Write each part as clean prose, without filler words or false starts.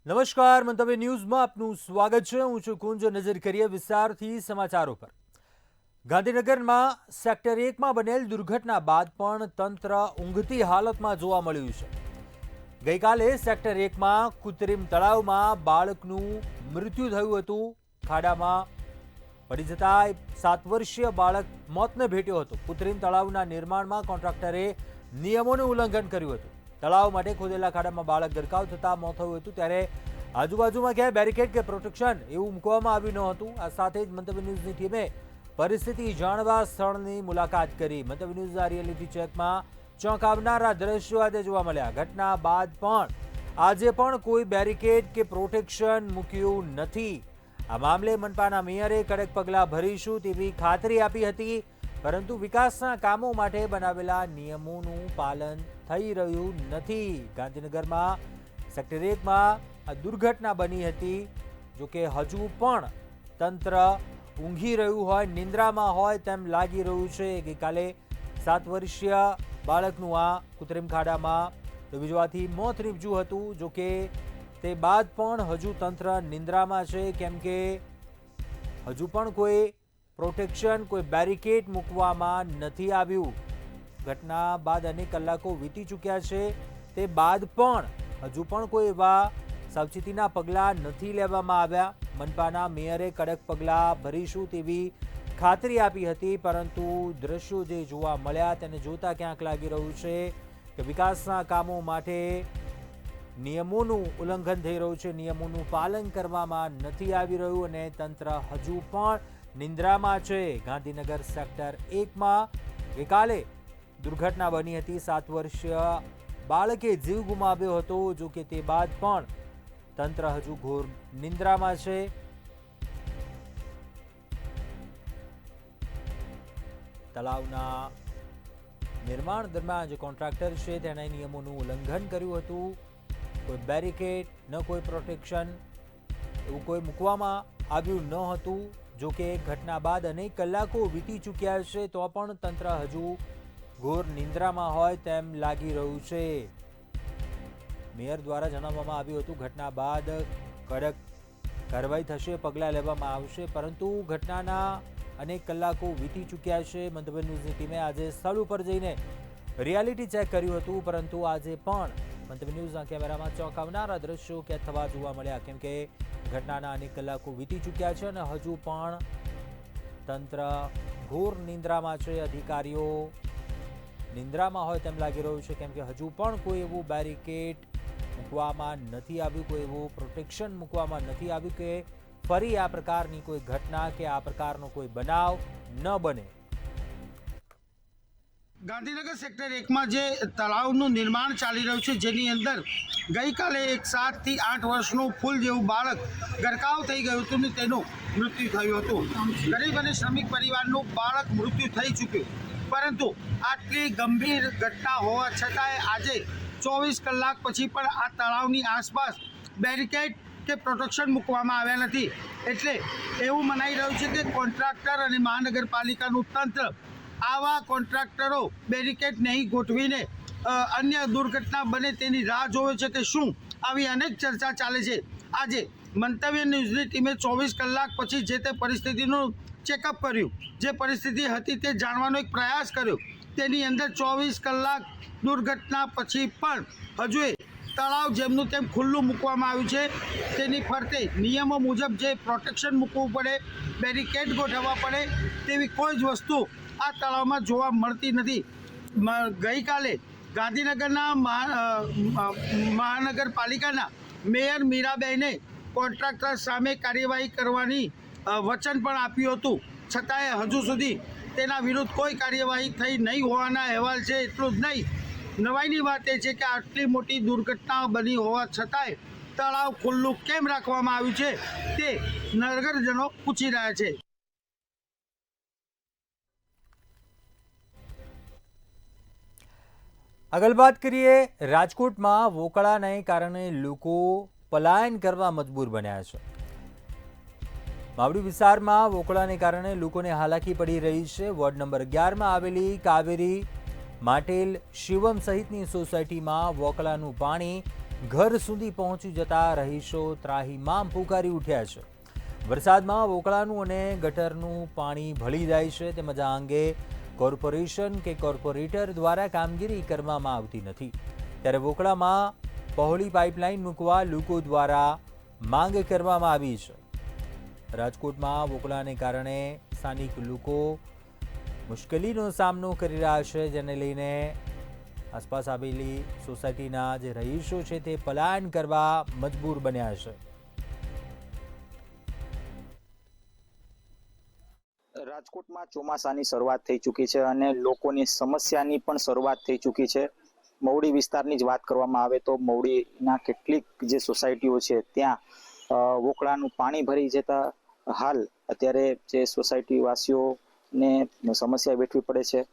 નમસ્કાર, મંતવ્ય ન્યૂઝમાં આપનું સ્વાગત છે। હું છું કુંજ। નજર કરીએ વિસ્તારથી સમાચારો પર। ગાંધીનગરમાં સેક્ટર 1માં બનેલ દુર્ઘટના બાદ પણ તંત્ર ઊંઘતી હાલતમાં જોવા મળ્યું છે। ગઈકાલે સેક્ટર 1માં કૃત્રિમ તળાવમાં બાળકનું મૃત્યુ થયું હતું। ખાડામાં પડી જતા 7 વર્ષીય બાળક મોતને ભેટ્યો હતો। કૃત્રિમ તળાવના નિર્માણમાં કોન્ટ્રાક્ટરે નિયમોનું ઉલ્લંઘન કર્યું હતું। તળાવ માટે ખોદેલા ખાડામાં બાળક ગરકાવ થતા મોત થયું હતું, ત્યારે આજુબાજુમાં ક્યાંય બેરિકેડ કે પ્રોટેક્શન એવું મૂકવામાં આવ્યું ન હતું। આ સાથે જ મંતવ્ય ન્યૂઝની ટીમે પરિસ્થિતિ જાણવા સ્થળની મુલાકાત કરી। મંતવ્ય ન્યૂઝના રિયાલિટી ચેકમાં ચોંકાવનારા દ્રશ્યો આજે જોવા મળ્યા। ઘટના બાદ પણ આજે પણ કોઈ બેરિકેડ કે પ્રોટેક્શન મૂક્યું નથી। આ મામલે મનપાના મેયરે કડક પગલાં ભરીશું તેવી ખાતરી આપી હતી, પરંતુ વિકાસના કામો માટે બનાવેલા નિયમોનું પાલન થઈ રહ્યું નથી। ગાંધીનગરમાં સેક્ટર 1માં આ દુર્ઘટના બની હતી। જોકે હજુ પણ તંત્ર ઊંઘી રહ્યું હોય, નિંદ્રામાં હોય તેમ લાગી રહ્યું છે। ગઈકાલે 7 વર્ષીય બાળકનું આ કૃત્રિમ ખાડામાં ડૂબી જવાથી મોત નીપજ્યું હતું। જોકે તે બાદ પણ હજુ તંત્ર નિંદ્રામાં છે, કેમ કે હજુ પણ કોઈ પ્રોટેક્શન, કોઈ બેરિકેડ મૂકવામાં નથી આવ્યું। ઘટના બાદ અનેક કલાકો વીતી ચૂક્યા છે, તે બાદ પણ હજુ પણ કોઈ એવા સાવચેતીના પગલાં નથી લેવામાં આવ્યા। મનપાના મેયરે કડક પગલાં ભરીશું તેવી ખાતરી આપી હતી, પરંતુ દ્રશ્યો જે જોવા મળ્યા તેને જોતા ક્યાંક લાગી રહ્યું છે કે વિકાસના કામો માટે નિયમોનું ઉલ્લંઘન થઈ રહ્યું છે, નિયમોનું પાલન કરવામાં નથી આવી રહ્યું અને તંત્ર હજુ પણ નિંદ્રામાં છે। ગાંધીનગર સેક્ટર 1માં ગઈકાલે દુર્ઘટના બની હતી। 7 વર્ષીય બાળકે જીવ ગુમાવ્યો હતો। જો કે તે બાદ પણ તંત્ર હજુ ઘોર નિંદ્રામાં છે। તળાવના નિર્માણ દરમિયાન જે કોન્ટ્રાક્ટર છે તેણે નિયમોનું ઉલ્લંઘન કર્યું હતું। કોઈ બેરિકેડ ન કોઈ પ્રોટેક્શન એવું કોઈ મૂકવામાં આવ્યું ન હતું। જો કે ઘટના બાદ અનેક કલાકો વીતી ચૂક્યા છે, તો પણ તંત્ર હજુ ઘોર નિંદ્રામાં હોય તેમ લાગી રહ્યું છે। મેયર દ્વારા જણાવવામાં આવ્યું હતું ઘટના બાદ કડક કાર્યવાહી થશે, પગલાં લેવામાં આવશે, પરંતુ ઘટનાના અનેક કલાકો વીતી ચૂક્યા છે। મંતવ્ય ન્યૂઝની ટીમે આજે સ્થળ ઉપર જઈને રિયાલિટી ચેક કર્યું હતું, પરંતુ આજે પણ મંતવ્ય ન્યૂઝના કેમેરામાં ચોંકાવનારા દ્રશ્યો કેદ થવા જોવા મળ્યા, કેમ કે ઘટનાના અનેક કલાકો વીતી ચૂક્યા છે અને હજુ પણ તંત્ર ઘોર નિંદ્રામાં છે। અધિકારીઓ નિંદ્રામાં હોય તેમ લાગી રહ્યું છે, કેમ કે હજુ પણ કોઈ એવું બેરિકેડ મૂકવામાં નથી આવ્યું, કોઈ એવું પ્રોટેક્શન મૂકવામાં નથી આવ્યું કે ફરી આ પ્રકારની કોઈ ઘટના કે આ પ્રકારનો કોઈ બનાવ ન બને। ગાંધીનગર સેક્ટર 1માં જે તળાવનું નિર્માણ ચાલી રહ્યું છે, જેની અંદર ગઈકાલે એક 7 થી 8 વર્ષનું ફૂલ જેવું બાળક ગરકાવ થઈ ગયું હતું ને તેનું મૃત્યુ થયું હતું। ગરીબ અને શ્રમિક પરિવારનું બાળક મૃત્યુ થઈ ચૂક્યું, પરંતુ આટલી ગંભીર ઘટના હોવા છતાંય આજે 24 કલાક પછી પણ આ તળાવની આસપાસ બેરિકેડ કે પ્રોટેક્શન મૂકવામાં આવ્યા નથી। એટલે એવું મનાઈ રહ્યું છે કે કોન્ટ્રાક્ટર અને મહાનગરપાલિકાનું તંત્ર આવા કોન્ટ્રાક્ટરો બેરિકેડ નહીં ગોઠવીને અન્ય દુર્ઘટના બને તેની રાહ જોવે છે કે શું, આવી અનેક ચર્ચા ચાલે છે। આજે મંતવ્ય ન્યૂઝની ટીમે 24 કલાક પછી જે તે પરિસ્થિતિનું ચેકઅપ કર્યું, જે પરિસ્થિતિ હતી તે જાણવાનો એક પ્રયાસ કર્યો। તેની અંદર 24 કલાક દુર્ઘટના પછી પણ હજુ તળાવ જેમનું તેમ ખુલ્લું મૂકવામાં આવ્યું છે। તેની ફરતે નિયમો મુજબ જે પ્રોટેક્શન મૂકવું પડે, બેરિકેડ ગોઠવવા પડે, તેવી કોઈ જ વસ્તુ આ તળાવમાં જોવા મળતી નથી। ગઈકાલે ગાંધીનગરના મહાનગરપાલિકાના મેયર મીરાબેને કોન્ટ્રાક્ટર સામે કાર્યવાહી કરવાની વચન પણ આપ્યું હતું, છતાંય હજુ સુધી તેના વિરુદ્ધ કોઈ કાર્યવાહી થઈ નહીં હોવાના અહેવાલ છે। એટલું જ નહીં, નવાઈની વાત એ છે કે આટલી મોટી દુર્ઘટના બની હોવા છતાંય તળાવ ખુલ્લું કેમ રાખવામાં આવ્યું છે તે નગરજનો પૂછી રહ્યા છે। આગળ વાત કરીએ, રાજકોટમાં વોકળાને કારણે લોકો પલાયન કરવા મજબૂર બન્યા છે। માવડી વિસ્તારમાં વોકળાને કારણે લોકોને હાલાકી પડી રહી છે। વોર્ડ નંબર 11માં આવેલી કાવેરી માટેલ શિવમ સહિતની સોસાયટીમાં વોકળાનું પાણી ઘર સુધી પહોંચી જતા રહીશો ત્રાહિમામ પુકારી ઉઠ્યા છે. વરસાદમાં વોકળાનું અને ગટરનું પાણી ભળી જાય છે, તેમજ આ અંગે કોર્પોરેશન કે કોર્પોરેટર દ્વારા કામગીરી કરવામાં આવતી નથી. ત્યારે વોકળામાં પહોળી પાઇપલાઇન મૂકવા લોકો દ્વારા માંગ કરવામાં આવી છે. રાજકોટમાં વોકળાને કારણે સ્થાનિક લોકો મુશ્કેલીનો સામનો કરી રહ્યા છે, જેને લઈને આસપાસ આવેલી સોસાયટીના જે રહીશો છે તે પલાયન કરવા મજબૂર બન્યા છે. રાજકોટમાં ચોમાસાની શરૂઆત થઈ ચૂકી છે અને લોકોની સમસ્યાની પણ શરૂઆત થઈ ચૂકી છે. મવડી વિસ્તારની જ વાત કરવામાં આવે તો મવડીના કેટલીક જે સોસાયટીઓ છે ત્યાં વોકળાનું પાણી ભરી જતા હાલ અત્યારે જે સોસાયટી વાસીઓને સમસ્યા વેઠવી પડે છે.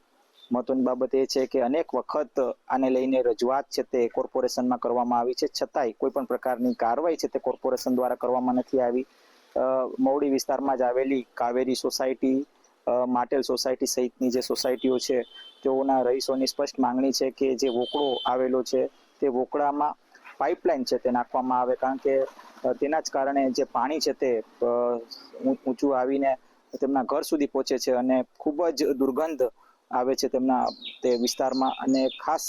મહત્વની બાબત એ છે કે અનેક વખત આને લઈને રજૂઆત છે તે કોર્પોરેશનમાં કરવામાં આવી છે, છતાંય કોઈ પણ પ્રકારની કાર્યવાહી છે તે કોર્પોરેશન દ્વારા કરવામાં નથી આવી. મવડી વિસ્તારમાં જ આવેલી કાવેરી સોસાયટી, માટેલ સોસાયટી સહિતની જે સોસાયટીઓ છે તેઓના રહીશોની સ્પષ્ટ માંગણી છે કે જે વોકળો આવેલો છે તે વોકળામાં પાઇપલાઇન છે તે નાખવામાં આવે, કારણ કે તેના જ કારણે જે પાણી છે તે ઊંચું આવીને તેમના ઘર સુધી પહોંચે છે અને ખૂબ જ દુર્ગંધ આવે છે તેમના તે વિસ્તારમાં. અને ખાસ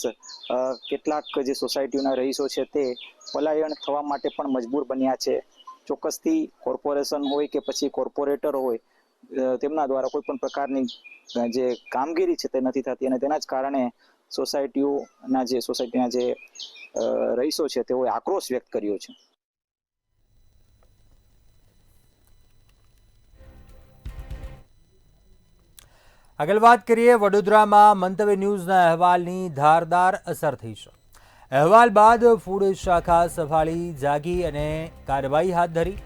કેટલાક જે સોસાયટીઓના રહીશો છે તે પલાયન થવા માટે પણ મજબૂર બન્યા છે. ચોક્કસથી કોર્પોરેશન હોય કે પછી કોર્પોરેટર હોય, તેમના દ્વારા કોઈ પણ પ્રકારની જે કામગીરી છે તે નથી થતી અને તેના જ કારણે સોસાયટીના જે રહીશો છે તેઓએ આક્રોશ વ્યક્ત કર્યો છે. આગળ વાત કરીએ, વડોદરામાં મંતવ્ય ન્યૂઝના અહેવાલની ધારદાર અસર થઈ છે. અહેવાલ બાદ ફૂડ શાખા સંભાળી જાગી અને કાર્યવાહી હાથ ધરી.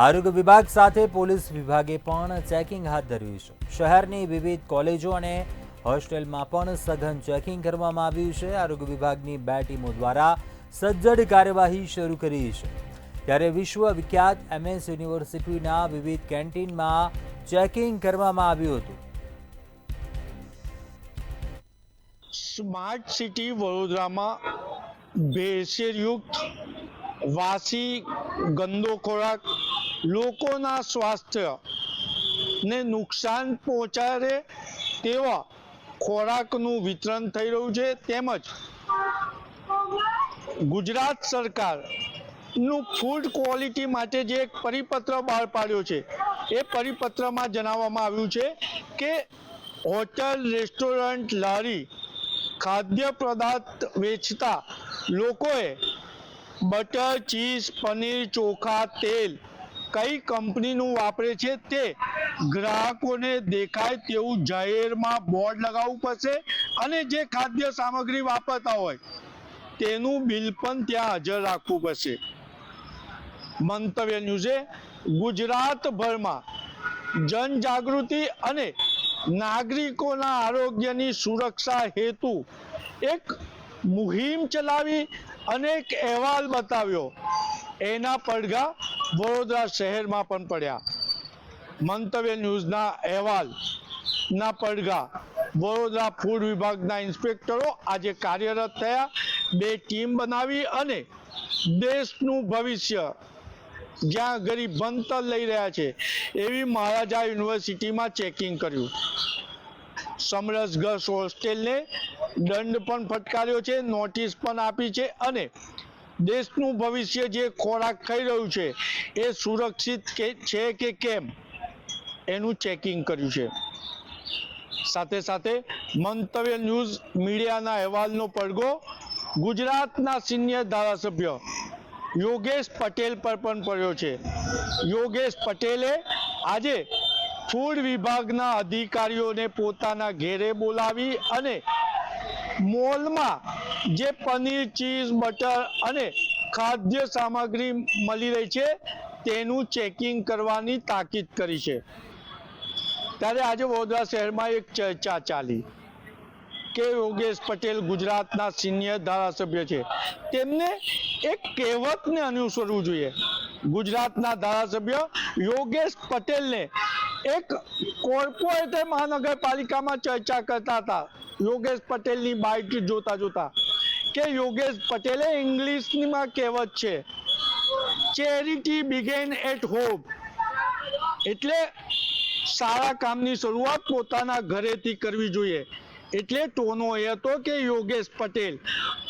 આરોગ્ય વિભાગ સાથે પોલીસ વિભાગે પણ ચેકિંગ હાથ ધર્યું છે. શહેરની વિવિધ કોલેજો અને હોસ્ટેલમાં પણ સઘન ચેકિંગ કરવામાં આવ્યું છે. આરોગ્ય વિભાગની 2 ટીમો દ્વારા સજ્જડ કાર્યવાહી શરૂ કરી છે. ત્યારે વિશ્વવિખ્યાત MS યુનિવર્સિટીના વિવિધ કેન્ટીનમાં ચેકિંગ કરવામાં આવ્યું હતું. સ્માર્ટ સિટી વડોદરામાં ભેળસેળયુક્ત વાસી ગંદો ખોરાક લોકોના સ્વાસ્થ્યને નુકસાન પહોંચાડે તેવા ખોરાકનું વિતરણ થઈ રહ્યું છે. તેમજ ગુજરાત સરકારનું ફૂડ ક્વોલિટી માટે જે એક પરિપત્ર બહાર પાડ્યો છે, એ પરિપત્રમાં જણાવવામાં આવ્યું છે કે હોટલ, રેસ્ટોરન્ટ, લારી, ખાદ્ય પદાર્થ વેચતા લોકોએ બટર, ચીઝ, પનીર, ચોખા, તેલ કઈ કંપનીનું વાપરે છે તે ગ્રાહકોને દેખાય તેવું જાહેરમાં બોર્ડ લગાવવું પડશે અને જે ખાદ્ય સામગ્રી વાપરતા હોય તેનું બિલ પણ ત્યાં હાજર રાખવું પડશે. મંતવ્ય ન્યૂઝે ગુજરાતભરમાં જનજાગૃતિ અને નાગરિકોના આરોગ્યની સુરક્ષા હેતુ એક મુહિમ ચલાવી અને એક અહેવાલ બતાવ્યો. એના પડઘા વડોદરા શહેરમાં પણ પડ્યા. મંતવ્ય ન્યૂઝના અહેવાલના પડઘા વડોદરા ફૂડ વિભાગના ઇન્સ્પેક્ટરો આજે કાર્યરત થયા. 2 ટીમ બનાવી અને દેશનું ભવિષ્ય જ્યાં ગરીબ ભણતર લઈ રહ્યા છે એવી મહારાજા યુનિવર્સિટીમાં ચેકિંગ કર્યું. સમરસ ગર્લ્સ હોસ્ટેલને દંડ પણ ફટકાર્યો છે, નોટિસ પણ આપી છે અને દેશનું ભવિષ્ય જે ખોરાક ખાઈ રહ્યું છે એ સુરક્ષિત છે કે કેમ એનું ચેકિંગ કર્યું છે. સાથે સાથે મંતવ્ય ન્યૂઝ મીડિયાના અહેવાલનો પડઘો ગુજરાતના સિનિયર ધારાસભ્ય યોગેશ પટેલ પર પણ પડ્યો છે. યોગેશ પટેલે આજે ફૂડ વિભાગના અધિકારીઓને પોતાના ઘેરે બોલાવી અને મોલમાં જે પનીર, ચીઝ, બટર અને ખાદ્ય સામગ્રી મળી રહી છે તેનું ચેકિંગ કરવાની તાકીદ કરી છે. ત્યારે આજે વડોદરા શહેરમાં એક ચર્ચા ચાલી કે યોગેશ પટેલ ગુજરાતના સિનિયર ધારાસભ્ય છે, તેમને એક કહેવતને અનુસરવું જોઈએ. ગુજરાતના ધારાસભ્ય યોગેશ પટેલને એક કોર્પોરેટર મહાનગરપાલિકામાં ચર્ચા કરતા હતા. યોગેશ પટેલની બાઇટ જોતા કે યોગેશ પટેલે ઇંગ્લિશમાં કહેવત છે, ચેરિટી બિગેન એટ હોમ, એટલે સારા કામની શરૂઆત પોતાના ઘરેથી કરવી જોઈએ. એટલે ટોનો એ હતો કે યોગેશ પટેલ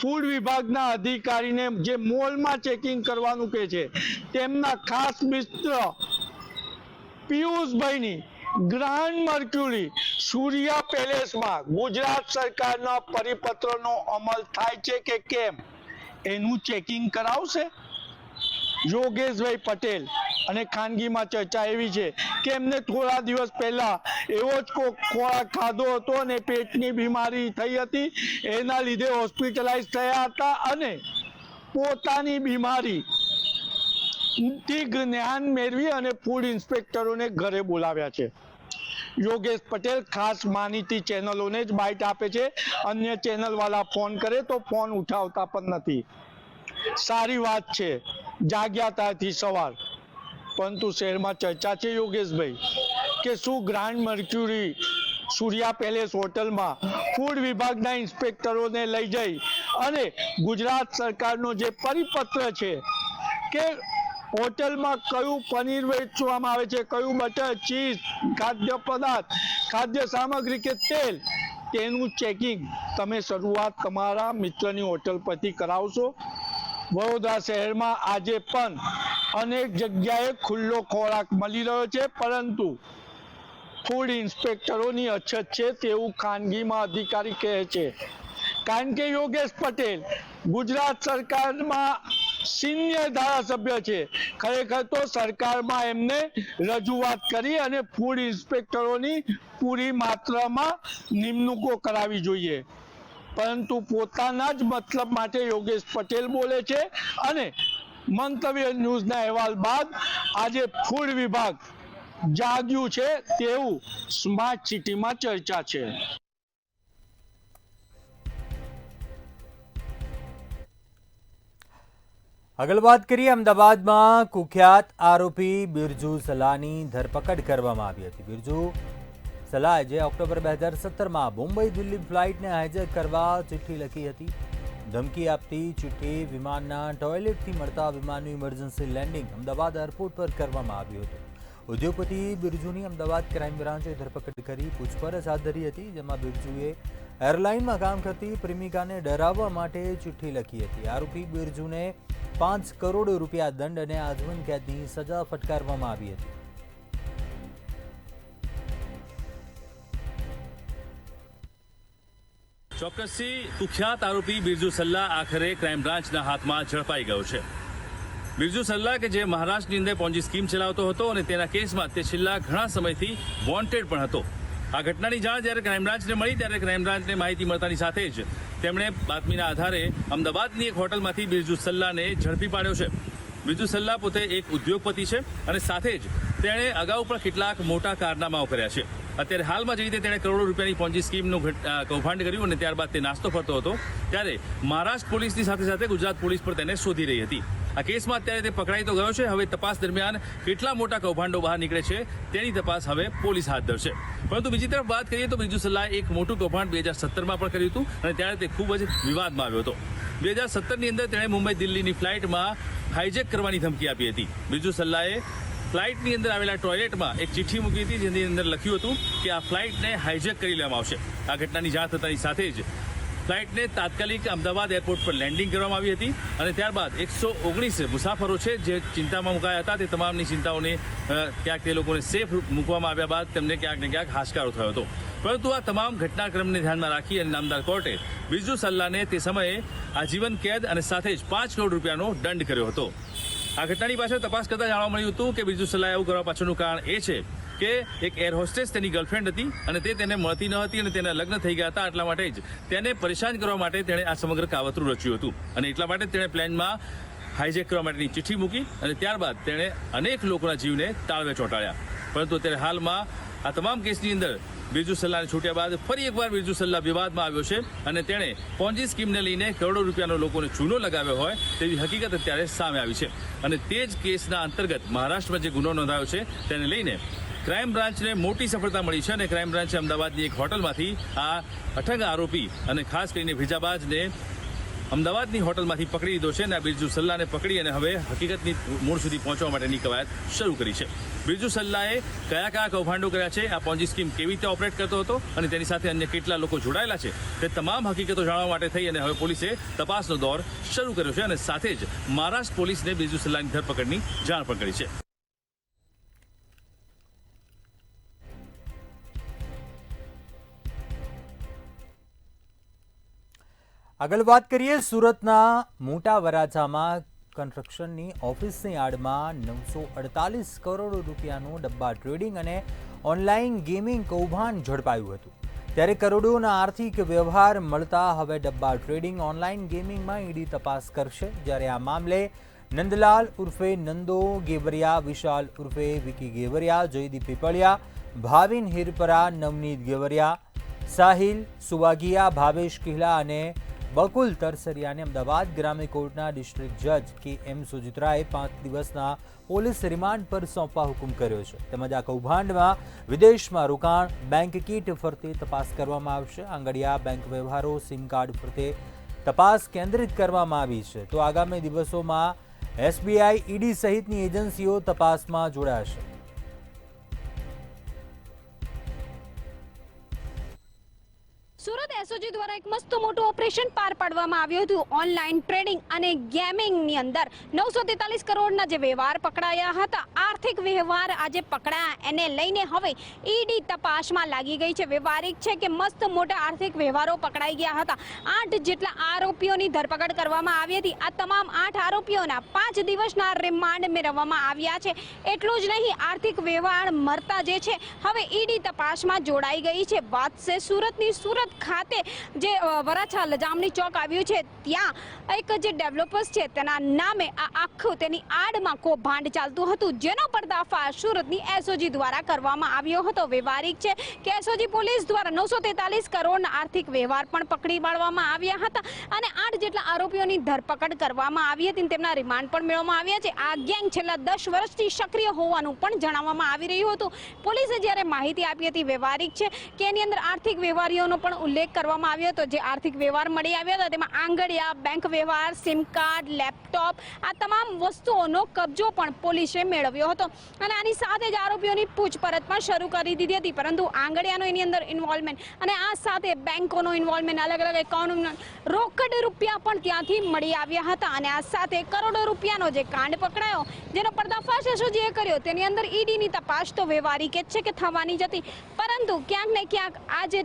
ફૂડ વિભાગના અધિકારીને જે મોલમાં ચેકિંગ કરવાનું કહે છે, તેમના ખાસ મિત્ર પિયુષભાઈની ગ્રાન્ડ મર્ક્યુરી સૂર્યા પેલેસમાં ગુજરાત સરકારના પરિપત્રનો અમલ થાય છે કે કેમ એનું ચેકિંગ કરાવશે યોગેશભાઈ પટેલ. અને ખાનગીમાં ચર્ચા એવી છે કે એમને થોડા દિવસ પહેલા એવો જ ખોરાક ખાધો હતો અને પેટની બીમારી થઈ હતી, એના લીધે હોસ્પિટલાઇઝ થયા હતા અને પોતાની બીમારી થી જ્ઞાન મેળવી અને ફૂડ ઇન્સ્પેક્ટરોને ઘરે બોલાવ્યા છે. યોગેશ પટેલ ખાસ માનીતી ચેનલોને જ બાઇટ આપે છે, અન્ય ચેનલવાળા ફોન કરે તો ફોન ઉઠાવતા પણ નથી. સારી વાત છે, જાગ્યા ત્યાંથી સવાર. પરંતુ શહેરમાં ચર્ચા છે યોગેશભાઈ કે શું ગ્રાન્ડ મર્ક્યુરી સૂર્યા પેલેસ હોટલમાં ફૂડ વિભાગના ઇન્સ્પેક્ટરોને લઈ જઈ અને ગુજરાત સરકારનો જે પરિપત્ર છે કે હોટલમાં કયું પનીર વેચવામાં આવે છે, કયું બટર, ચીઝ, ખાદ્ય પદાર્થ, ખાદ્ય સામગ્રી કે તેલ, તેનું ચેકિંગ તમે શરૂઆત તમારા મિત્રની હોટલ પરથી કરાવશો. વડોદરા શહેરમાં આજે પણ અનેક જગ્યાએ ખુલ્લો ખોરાક મળી રહ્યો છે, પરંતુ ફૂડ ઇન્સ્પેક્ટરોની અછત છે તેવું ખાનગીમાં અધિકારી કહે છે. કારણ કે યોગેશ પટેલ ગુજરાત સરકારમાં સિનિયર ધારાસભ્ય છે. ખરેખર તો સરકારમાં એમને રજૂઆત કરી અને ફૂડ ઇન્સ્પેક્ટરોની પૂરી માત્રામાં નિમણૂકો કરાવી જોઈએ, પરંતુ પોતાના જ મતલબ માટે યોગેશ પટેલ બોલે છે. અને મંતવ્ય ન્યૂઝના અહેવાલ બાદ આજે ફૂડ વિભાગ જાગ્યું છે તેવું સ્માર્ટ સિટીમાં ચર્ચા છે. આગળ વાત કરીએ, અમદાવાદમાં કુખ્યાત આરોપી બિરજુ સલાની ધરપકડ કરવામાં આવી હતી. બિરજુ સલાહ જે ઓક્ટોબર 2017માં મુંબઈ દિલ્હી ફ્લાઇટને હાઇજેક કરવા ચિઠ્ઠી લખી હતી. ધમકી આપતી ચિઠ્ઠી વિમાનના ટોયલેટથી મળતા વિમાનનું ઇમરજન્સી લેન્ડિંગ અમદાવાદ એરપોર્ટ પર કરવામાં આવ્યું હતું. ઉદ્યોગપતિ બિરજુની અમદાવાદ ક્રાઇમ બ્રાન્ચે ધરપકડ કરી પૂછપરછ હાથ ધરી હતી, જેમાં બિરજુએ એરલાઇનમાં કામ કરતી પ્રેમિકાને ડરાવવા માટે ચિઠ્ઠી લખી હતી. આરોપી બિરજુને 5 કરોડ રૂપિયા દંડ અને આજીવન કેદની સજા ફટકારવામાં આવી હતી. ચોક્કસથી કુખ્યાત આરોપી બિરજુ સલ્લા આખરે ક્રાઇમ બ્રાન્ચના હાથમાં ઝડપાઈ ગયો છે. બિરજુ સલ્લા કે જે મહારાષ્ટ્રની અંદર પોન્જી સ્કીમ ચલાવતો હતો અને તેના કેસમાં તે છેલ્લા ઘણા સમયથી વોન્ટેડ પણ હતો. આ ઘટનાની જાણ જ્યારે ક્રાઇમ બ્રાન્ચને મળી ત્યારે ક્રાઇમ બ્રાન્ચને માહિતી મળતાની સાથે જ તેમણે બાતમીના આધારે અમદાવાદની એક હોટલમાંથી બિરજુ સલ્લાને ઝડપી પાડ્યો છે. બિરજુ સલ્લા પોતે એક ઉદ્યોગપતિ છે અને સાથે જ તેણે અગાઉ પણ કેટલાક મોટા કારનામાઓ કર્યા છે. અત્યારે હાલમાં જે રીતે તેણે કરોડો રૂપિયાની પોન્જી સ્કીમનું કૌભાંડ કર્યું અને ત્યારબાદ તે નાસ્તો ફરતો હતો, ત્યારે મહારાષ્ટ્ર પોલીસની સાથે સાથે ગુજરાત પોલીસ પણ તેને શોધી રહી હતી. આ કેસમાં અત્યારે તે પકડાઈ તો ગયો છે. હવે તપાસ દરમિયાન કેટલા મોટા કૌભાંડો બહાર નીકળે છે તેની તપાસ હવે પોલીસ હાથ ધરશે. પરંતુ બીજી તરફ વાત કરીએ તો બિરજુ સલ્લાએ એક મોટું કૌભાંડ 2017માં પણ કર્યું હતું અને ત્યારે તે ખૂબ જ વિવાદમાં આવ્યો હતો. 2017ની અંદર તેણે મુંબઈ દિલ્હીની ફ્લાઇટમાં હાઇજેક કરવાની ધમકી આપી હતી. બિરજુ સલ્લાએ ફ્લાઇટની અંદર આવેલા ટોયલેટમાં એક ચિઠ્ઠી મૂકી હતી, જેની અંદર લખ્યું હતું કે આ ફ્લાઇટને હાઇજેક કરી લેવામાં આવશે. આ ઘટનાની જાણ થતાની સાથે જ ફ્લાઇટને તાત્કાલિક અમદાવાદ એરપોર્ટ પર લેન્ડિંગ કરવામાં આવી હતી અને ત્યારબાદ 119 મુસાફરો છે જે ચિંતામાં મુકાયા હતા, તે તમામની ચિંતાઓને ક્યાંક તે લોકોને સેફ મૂકવામાં આવ્યા બાદ તેમને ક્યાંક ને ક્યાંક હાશકારો થયો હતો. પરંતુ આ તમામ ઘટનાક્રમને ધ્યાનમાં રાખી અને નામદાર કોર્ટે બિરજુ સલ્લાને તે સમયે આજીવન કેદ અને સાથે જ 5 કરોડ રૂપિયાનો દંડ કર્યો હતો. આ ઘટનાની પાછળ તપાસ કરતા જાણવા મળ્યું હતું કે બિરજુ સલ્લાએ આવું કરવા પાછળનું કારણ એ છે કે એક એર હોસ્ટેસ તેની ગર્લફ્રેન્ડ હતી અને તે તેને મળતી ન હતી અને તેના લગ્ન થઈ ગયા હતા. એટલા માટે જ તેને પરેશાન કરવા માટે તેણે આ સમગ્ર કાવતરું રચ્યું હતું અને એટલા માટે તેણે પ્લેનમાં હાઇજેક કરવા માટેની ચિઠ્ઠી મૂકી અને ત્યારબાદ તેણે અનેક લોકોના જીવને તાળવે ચોંટાડ્યા. પરંતુ અત્યારે હાલમાં આ તમામ કેસની અંદર બિરજુ સલ્લાને છૂટ્યા બાદ ફરી એકવાર બિરજુ સલ્લા વિવાદમાં આવ્યો છે અને તેણે પોન્જી સ્કીમને લઈને કરોડો રૂપિયાનો લોકોને ચૂનો લગાવ્યો હોય તેવી હકીકત અત્યારે સામે આવી છે. અને તે જ કેસના અંતર્ગત મહારાષ્ટ્રમાં જે ગુનો નોંધાયો છે તેને લઈને ક્રાઇમ બ્રાન્ચને મોટી સફળતા મળી છે અને ક્રાઇમ બ્રાન્ચે અમદાવાદની એક હોટલમાંથી આ અઠંગ આરોપી અને ખાસ કરીને ભીજાબાજને અમદાવાદની હોટલમાંથી પકડી લીધો છે અને આ બિરજુ સલ્લાને પકડી અને હવે હકીકતની મૂળ સુધી પહોંચવા માટેની કવાયત શરૂ કરી છે. બિરજુ સલ્લાએ કયા કયા કૌભાંડો કર્યા છે, આ પોન્જી સ્કીમ કેવી રીતે ઓપરેટ કરતો હતો અને તેની સાથે અન્ય કેટલા લોકો જોડાયેલા છે, તે તમામ હકીકતો જાણવા માટે થઈ અને હવે પોલીસે તપાસનો દોર શરૂ કર્યો છે અને સાથે જ મહારાષ્ટ્ર પોલીસને બિરજુ સલ્લાની ધરપકડની જાણ પણ કરી છે. આગળ વાત કરીએ સુરતના મોટા વરાછામાં કન્સ્ટ્રક્શનની ઓફિસની આડમાં 948 કરોડ રૂપિયાનું ડબ્બા ટ્રેડિંગ અને ઓનલાઈન ગેમિંગ કૌભાંડ ઝડપાયું હતું. ત્યારે કરોડોના આર્થિક વ્યવહાર મળતા હવે ડબ્બા ટ્રેડિંગ ઓનલાઈન ગેમિંગમાં ઈડી તપાસ કરશે. જ્યારે આ મામલે નંદલાલ ઉર્ફે નંદો ગેવરિયા, વિશાલ ઉર્ફે વિકી ગેવરિયા, જયદીપ પીપળિયા, ભાવિન હિરપરા, નવનીત ગેવરિયા, સાહિલ સુવાગિયા, ભાવેશ કિહલા અને બકુલ તરસરિયાને અમદાવાદ ગ્રામ્ય કોર્ટના ડિસ્ટ્રિક્ટ જજ કે.એમ. સુજિત્રાએ 5 દિવસના પોલીસ રિમાન્ડ પર સોંપવા હુકમ કર્યો છે. તેમજ આ કૌભાંડમાં વિદેશમાં રોકાણ, બેંક કીટ ફરતે તપાસ કરવામાં આવશે. આંગડિયા બેંક વ્યવહારો, સિમ કાર્ડ ફરતે તપાસ કેન્દ્રિત કરવામાં આવી છે. તો આગામી દિવસોમાં એસબીઆઈ, ઈડી સહિતની એજન્સીઓ તપાસમાં જોડાશે. સુરત એસઓજી દ્વારા એક મસ્ત મોટું ઓપરેશન પાર પાડવામાં આવ્યું હતું. ઓનલાઈન ટ્રેડિંગ અને ગેમિંગની અંદર 943 કરોડના જે વ્યવહાર પકડાયા હતા, આર્થિક વ્યવહાર આજે પકડાયા, એને લઈને હવે ઈડી તપાસમાં લાગી ગઈ છે. વ્યવહારિક છે કે મસ્ત મોટા આર્થિક વ્યવહારો પકડાઈ ગયા હતા. 8 જેટલા આરોપીઓની ધરપકડ કરવામાં આવી હતી. આ તમામ 8 આરોપીઓના 5 દિવસના રિમાન્ડ મેળવવામાં આવ્યા છે. એટલું જ નહીં, આર્થિક વ્યવહાર મળતા જે છે હવે ઈડી તપાસમાં જોડાઈ ગઈ છે. વાત છે સુરતની. સુરત ખાતે જે વરાછા લજામણી ચોક આવ્યું છે, ત્યાં એક જે ડેવલપર્સ છે તેના નામે આ આખું તેની આડમાં કૌભાંડ ચાલતું હતું, જેનો પર્દાફાશ સુરતની એસઓજી દ્વારા કરવામાં આવ્યો હતો. વ્યવહારિક છે કે એસઓજી પોલીસ દ્વારા 943 કરોડના આર્થિક વ્યવહાર પણ પકડી પાડવામાં આવ્યા હતા અને 8 જેટલા આરોપીઓની ધરપકડ કરવામાં આવી હતી. તેમના રિમાન્ડ પણ મેળવવામાં આવ્યા છે. આ ગેંગ છેલ્લા 10 વર્ષથી સક્રિય હોવાનું પણ જણાવવામાં આવી રહ્યું હતું. પોલીસે જ્યારે માહિતી આપી હતી, વ્યવહારિક છે કે એની અંદર આર્થિક વ્યવહારીઓનો પણ ઉલ્લેખ કરવામાં આવ્યો હતો. જે આર્થિક વ્યવહાર મળી આવ્યા હતા તેમાં આંગડિયા બેંક વ્યવહાર, સિમ કાર્ડ, લેપટોપ, આ તમામ વસ્તુઓનો કબજો પણ પોલીસે મેળવ્યો હતો અને આની સાથે જ આરોપીઓની પૂછપરછ પણ શરૂ કરી દીધી હતી. પરંતુ આંગડિયાનો એની અંદર ઇન્વોલ્વમેન્ટ અને આ સાથે બેંકોનો ઇન્વોલ્વમેન્ટ, અલગ અલગ એકાઉન્ટમાં રોકડ રૂપિયા પણ ત્યાંથી મળી આવ્યા હતા અને આ સાથે કરોડો રૂપિયાનો જે કાંડ પકડાયો, જેનો પર્દાફાશ એસઓજીએ કર્યો, તેની અંદર ઈડીની તપાસ તો વ્યવહારિક જ છે કે થવાની જ હતી. પરંતુ ક્યાંક ને ક્યાંક આ જે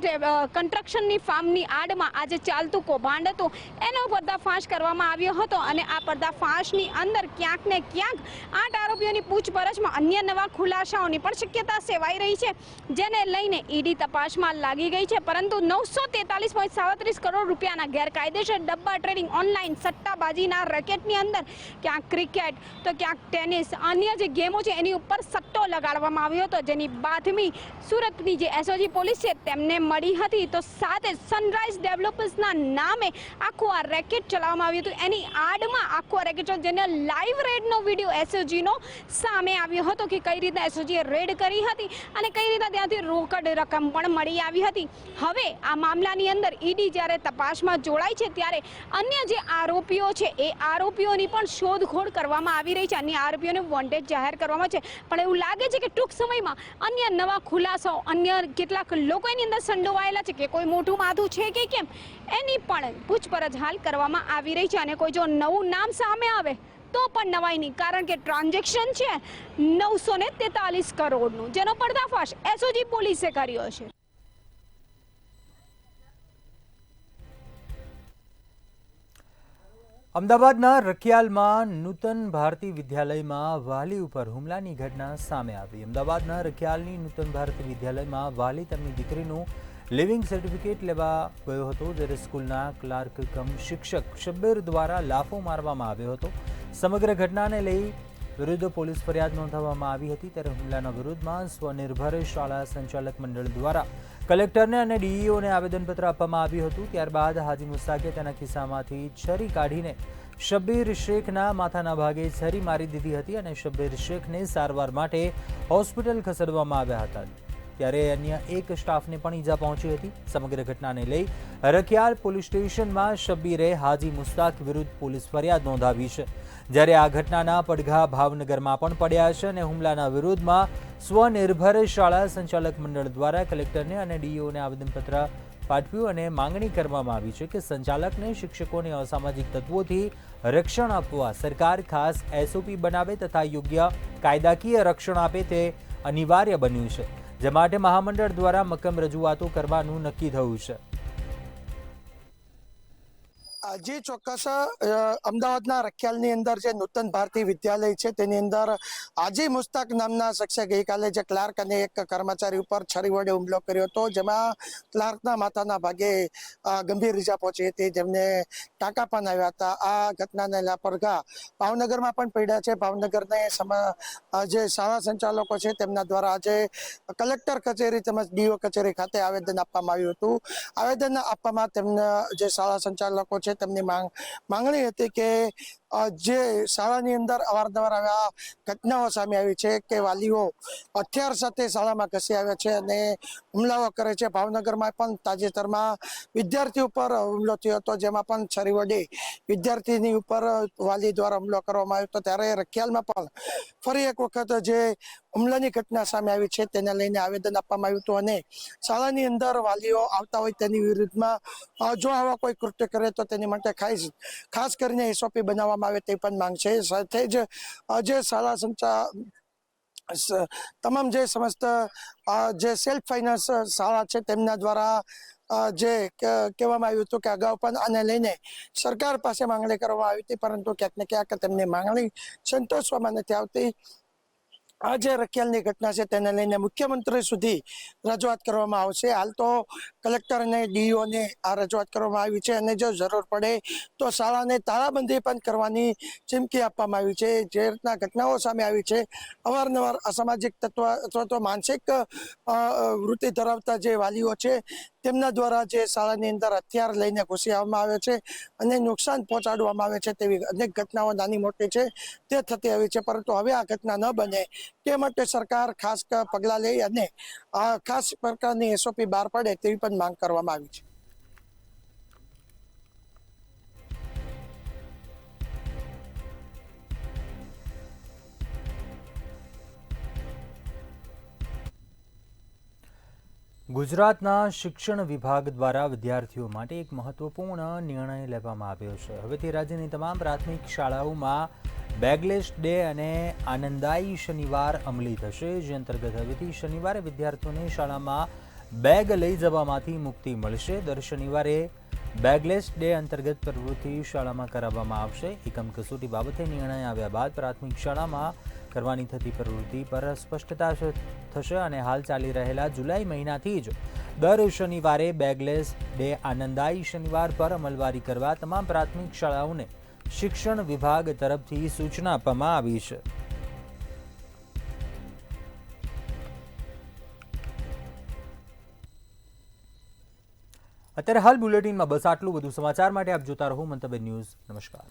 કન્સ્ટ્રક્શનની ફાર્મની આડમાં આજે ચાલતું કૌભાંડ હતું, એનો પર્દાફાશ કરવામાં આવ્યો હતો અને આ પર્દાફાશની અંદર ક્યાંક ને ક્યાંક 8 આરોપીઓની પૂછપરછમાં અન્ય નવા ખુલાસાઓની પણ શક્યતા સેવાઈ રહી છે, જેને લઈને ઈડી તપાસમાં લાગી ગઈ છે. પરંતુ 943.37 કરોડ રૂપિયાના ગેરકાયદેસર ડબ્બા ટ્રેડિંગ, ઓનલાઈન સટ્ટાબાજીના રેકેટની અંદર ક્યાંક ક્રિકેટ તો ક્યાંક ટેનિસ, અન્ય જે ગેમો છે એની ઉપર સટ્ટો લગાડવામાં આવ્યો હતો, જેની બાતમી સુરતની જે એસઓજી પોલીસ છે તેમને મળી હતી. તો સાથે સનરાઈઝ ડેવલપર્સના નામે આખું આ રેકેટ ચલાવવામાં આવ્યું હતું. એની આડમાં આખું આ રેકેટ, જેને લાઈવ રેડનો વિડીયો એસઓજીનો સામે આવ્યો હતો કે કઈ રીતે એસઓજીએ રેડ કરી હતી અને કઈ રીતે ત્યાંથી રોકડ રકમ પણ મળી આવી હતી. હવે આ મામલાની અંદર ઈડી જ્યારે તપાસમાં જોડાય છે, ત્યારે અન્ય જે આરોપીઓ છે એ આરોપીઓની પણ શોધખોળ કરવામાં આવી રહી છે. અન્ય આરોપીઓને વોન્ટેડ જાહેર કરવામાં છે, પણ એવું લાગે છે કે ટૂંક સમયમાં અન્ય નવા ખુલાસાઓ, અન્ય કેટલાક લોકો એની અંદર સંડોવાયેલા છે કે કોઈ મોટું માથું છે કે કેમ, એની પણ પૂછપરછ હાલ કરવામાં આવી રહી છે. અને કોઈ જો નવું નામ સામે આવે તો પણ નવાઈ નહીં, કારણ કે ટ્રાન્ઝેક્શન છે 943 કરોડનું, જેનો પર્દાફાશ એસઓજી પોલીસે કર્યો છે. અમદાવાદના રખિયાલમાં નૂતન ભારતી વિદ્યાલયમાં વાલી ઉપર હુમલાની ઘટના સામે આવી. અમદાવાદના રખિયાલની નૂતન ભારતી વિદ્યાલયમાં વાલી તેમની દીકરીનું લિવિંગ સર્ટિફિકેટ લેવા ગયો હતો, જ્યારે સ્કૂલના ક્લાર્ક કમ શિક્ષક શબ્બીર દ્વારા લાફો મારવામાં આવ્યો હતો. સમગ્ર ઘટનાને લઈ વિરુદ્ધ પોલીસ ફરિયાદ નોંધાવવામાં આવી હતી. ત્યારે હુમલાના વિરુદ્ધમાં સ્વનિર્ભર શાળા સંચાલક મંડળ દ્વારા કલેક્ટરને અને ડીઈઓને આવેદનપત્ર આપવામાં આવ્યું હતું. ત્યારબાદ હાજી મુસ્તાકે તેના ખિસ્સામાંથી છરી કાઢીને શબ્બીર શેખના માથાના ભાગે છરી મારી દીધી હતી અને શબ્બીર શેખને સારવાર માટે હોસ્પિટલ ખસેડવામાં આવ્યા હતા. ત્યારે અન્ય એક સ્ટાફને પણ ઈજા પહોંચી હતી. સમગ્ર ઘટનાને લઈ રખિયાલ પોલીસ સ્ટેશનમાં શબ્બીરે હાજી મુસ્તાક વિરુદ્ધ પોલીસ ફરિયાદ નોંધાવી છે. જ્યારે આ ઘટનાના પડઘા ભાવનગરમાં પણ પડ્યા છે અને હુમલાના વિરોધમાં સ્વનિર્ભર શાળા સંચાલક મંડળ દ્વારા કલેક્ટરને અને ડીઈઓને આવેદનપત્ર પાઠવ્યું અને માંગણી કરવામાં આવી છે કે સંચાલકને શિક્ષકોને અસામાજિક તત્વોથી રક્ષણ આપવા સરકાર ખાસ એસઓપી બનાવે તથા યોગ્ય કાયદાકીય રક્ષણ આપે તે અનિવાર્ય બન્યું છે, જે માટે મહામંડળ દ્વારા મક્કમ રજૂઆતો કરવાનું નક્કી થયું છે. જે ચોક્કસ અમદાવાદના રખિયાલની અંદર જે નૂતન ભારતી વિદ્યાલય છે તેની અંદર હાજી મુસ્તાક નામના શખ્સે ગઈકાલે જે ક્લાર્ક અને એક કર્મચારી ઉપર છરી વડે હુમલો કર્યો હતો, જેમાં ક્લાર્કના માથાના ભાગે ગંભીર ઈજા પહોંચી હતી, જેમને ટાંકા પણ આવ્યા હતા. આ ઘટનાને પડઘા ભાવનગરમાં પણ પડ્યા છે. ભાવનગરને જે શાળા સંચાલકો છે તેમના દ્વારા આજે કલેક્ટર કચેરી તેમજ ડીઓ કચેરી ખાતે આવેદન આપવામાં આવ્યું હતું. આવેદન આપવામાં તેમના જે શાળા સંચાલકો છે તેમની માંગણી હતી કે જે શાળાની અંદર અવારનવાર આવા ઘટનાઓ સામે આવી છે કે વાલીઓ હથિયાર સાથે શાળામાં ઘસી આવ્યા છે અને હુમલાઓ કરે છે. ભાવનગરમાં પણ તાજેતરમાં વિદ્યાર્થી ઉપર હુમલો થયો હતો, જેમાં પણ છરી વડે વિદ્યાર્થીની ઉપર વાલી દ્વારા હુમલો કરવામાં આવ્યો હતો. ત્યારે રખિયાલમાં પણ ફરી એક વખત જે હુમલાની ઘટના સામે આવી છે તેને લઈને આવેદન આપવામાં આવ્યું હતું અને શાળાની અંદર વાલીઓ આવતા હોય તેની વિરુદ્ધમાં જો આવા કોઈ કૃત્ય કરે તો તેની માટે ખાસ કરીને એસઓપી બનાવવામાં આવે તે પણ માંગ છે. સાથે જ જે શાળા તમામ જે સમસ્ત જે સેલ્ફ ફાઇનાન્સ શાળા છે તેમના દ્વારા જે કહેવામાં આવ્યું હતું કે અગાઉ પણ આને લઈને સરકાર પાસે માંગણી કરવામાં આવી હતી, પરંતુ ક્યાંક ને ક્યાંક તેમની માંગણી સંતોષવામાં નથી આવતી. આ જે રખિયાલની ઘટના છે તેને લઈને મુખ્યમંત્રી સુધી રજૂઆત કરવામાં આવશે. હાલ તો કલેક્ટર અને ડીઈઓને આ રજૂઆત કરવામાં આવી છે અને જો જરૂર પડે તો શાળાને તાળાબંધી પણ કરવાની ચીમકી આપવામાં આવી છે. જે રીતના ઘટનાઓ સામે આવી છે, અવારનવાર અસામાજિક તત્વ અથવા તો માનસિક વૃત્તિ ધરાવતા જે વાલીઓ છે તેમના દ્વારા જે શાળાની અંદર હથિયાર લઈને ઘૂસી આવવામાં આવે છે અને નુકસાન પહોંચાડવામાં આવે છે તેવી અનેક ઘટનાઓ નાની મોટી છે તે થતી આવી છે. પરંતુ હવે આ ઘટના ન બને તે માટે સરકાર ખાસ પગલાં લે અને ખાસ પ્રકારની એસઓપી બહાર પડે તેવી પણ માંગ કરવામાં આવી છે. ગુજરાતના શિક્ષણ વિભાગ દ્વારા વિદ્યાર્થીઓ માટે એક મહત્વપૂર્ણ નિર્ણય લેવામાં આવ્યો છે. હવેથી રાજ્યની તમામ પ્રાથમિક શાળાઓમાં બેગલેસ ડે અને આનંદાયી શનિવાર અમલી થશે, જે અંતર્ગત હવેથી શનિવારે વિદ્યાર્થીઓને શાળામાં બેગ લઈ જવામાંથી મુક્તિ મળશે. દર શનિવારે બેગલેસ ડે અંતર્ગત પ્રવૃત્તિ શાળામાં કરાવવામાં આવશે. એકમ કસોટી બાબતે નિર્ણય આવ્યા બાદ પ્રાથમિક શાળામાં કરવાની થતી પ્રવૃત્તિ પર સ્પષ્ટતા થશે અને હાલ ચાલી રહેલા જુલાઈ મહિનાથી જ દર શનિવારે બેગલેસ ડે આનંદાયી શનિવાર પર અમલવારી કરવા તમામ પ્રાથમિક શાળાઓને શિક્ષણ વિભાગ તરફથી સૂચના આપવામાં આવી છે. અત્યારે હાલ બુલેટિનમાં બસ આટલું. વધુ સમાચાર માટે આપ જોતા રહો મંતવ્ય ન્યૂઝ. નમસ્કાર.